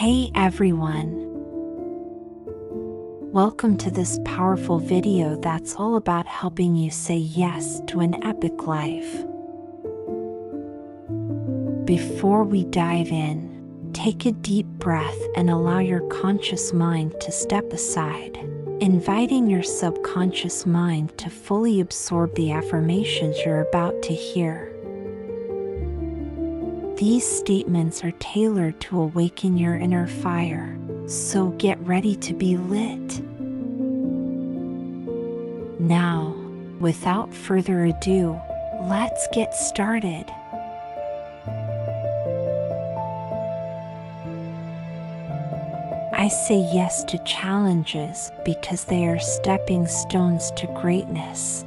Hey everyone! Welcome to this powerful video that's all about helping you say yes to an epic life. Before we dive in, take a deep breath and allow your conscious mind to step aside, inviting your subconscious mind to fully absorb the affirmations you're about to hear. These statements are tailored to awaken your inner fire, so get ready to be lit. Now, without further ado, let's get started. I say yes to challenges because they are stepping stones to greatness.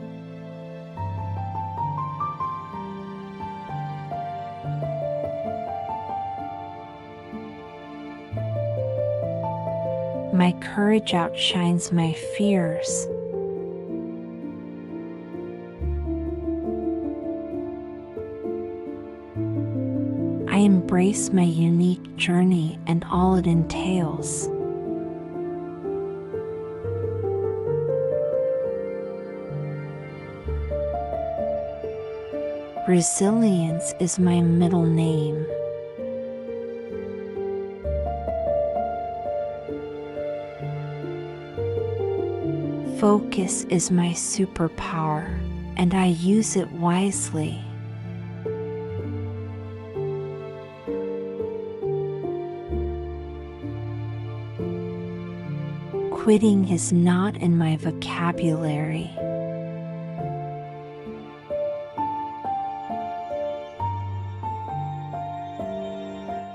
My courage outshines my fears. I embrace my unique journey and all it entails. Resilience is my middle name. Focus is my superpower, and I use it wisely. Quitting is not in my vocabulary.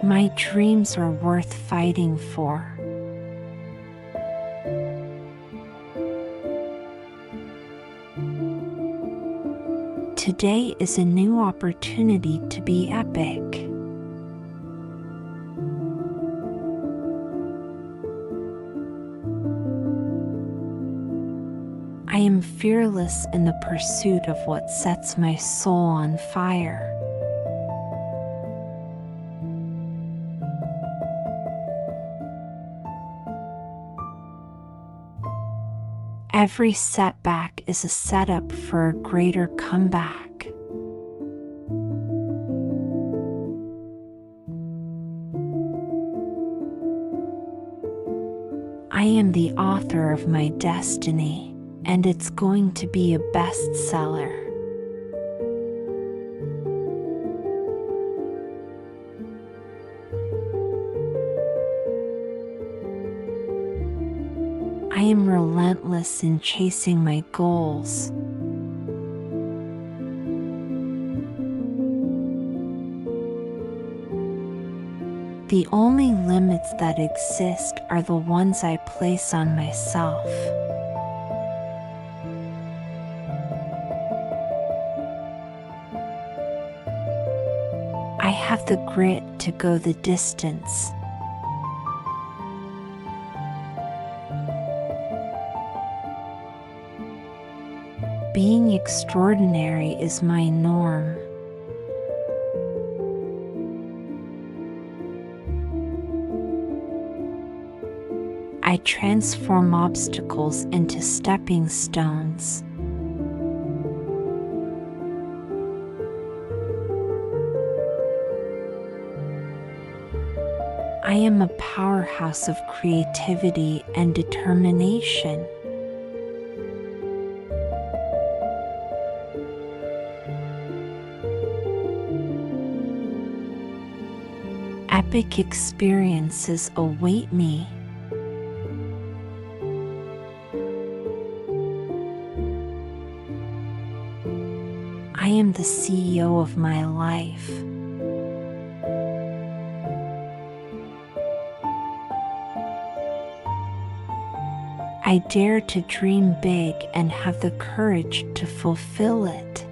My dreams are worth fighting for. Today is a new opportunity to be epic. I am fearless in the pursuit of what sets my soul on fire. Every setback is a setup for a greater comeback. I am the author of my destiny, and it's going to be a bestseller. I am relentless in chasing my goals. The only limits that exist are the ones I place on myself. I have the grit to go the distance. Being extraordinary is my norm. I transform obstacles into stepping stones. I am a powerhouse of creativity and determination. Epic experiences await me. I am the CEO of my life. I dare to dream big and have the courage to fulfill it.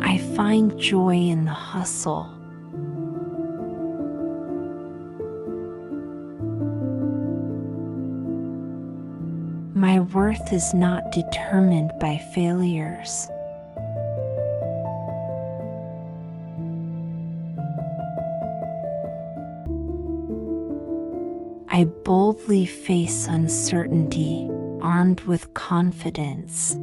I find joy in the hustle. My worth worth is not determined by failures. I boldly face uncertainty, armed with confidence.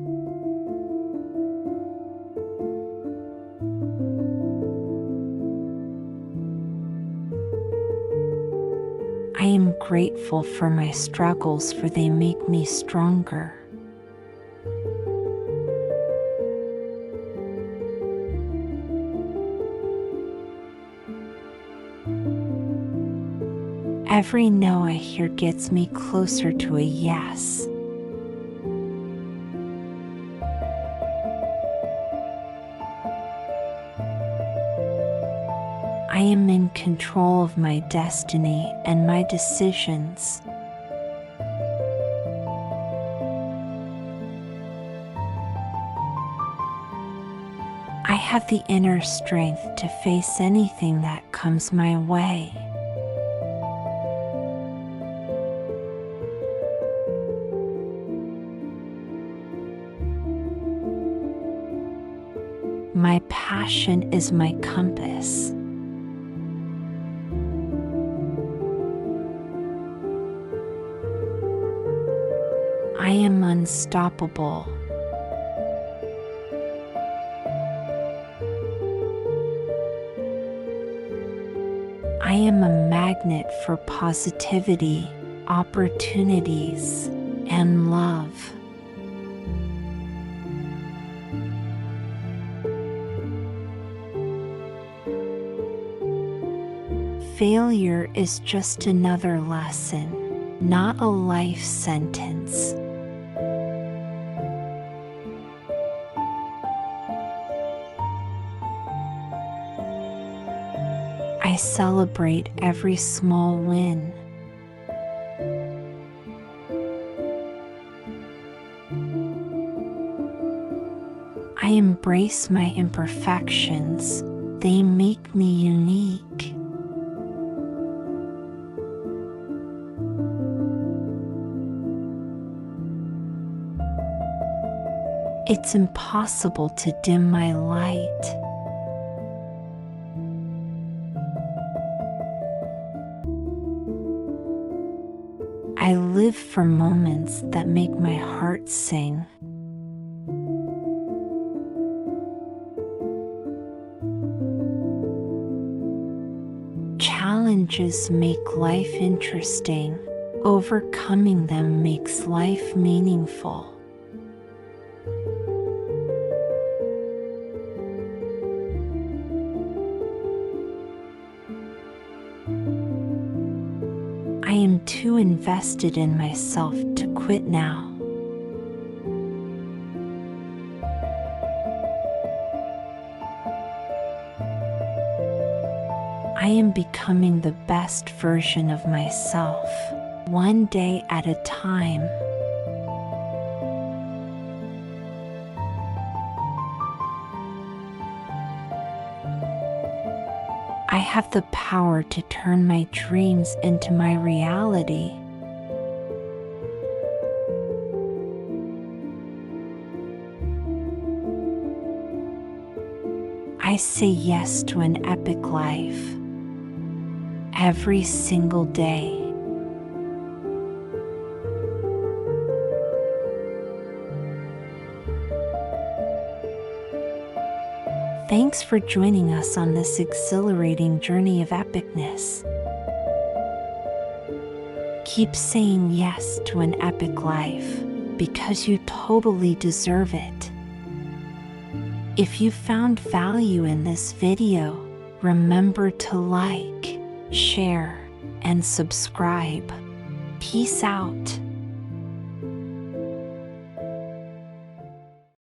I am grateful for my struggles, for they make me stronger. Every no I hear gets me closer to a yes. I am in control of my destiny and my decisions. I have the inner strength to face anything that comes my way. My passion is my compass. I am unstoppable. I am a magnet for positivity, opportunities, and love. Failure is just another lesson, not a life sentence. I celebrate every small win. I embrace my imperfections. They make me unique. It's impossible to dim my light. I live for moments that make my heart sing. Challenges make life interesting. Overcoming them makes life meaningful. I am too invested in myself to quit now. I am becoming the best version of myself, one day at a time. I have the power to turn my dreams into my reality. I say yes to an epic life every single day. Thanks for joining us on this exhilarating journey of epicness. Keep saying yes to an epic life, because you totally deserve it. If you found value in this video, remember to like, share, and subscribe. Peace out.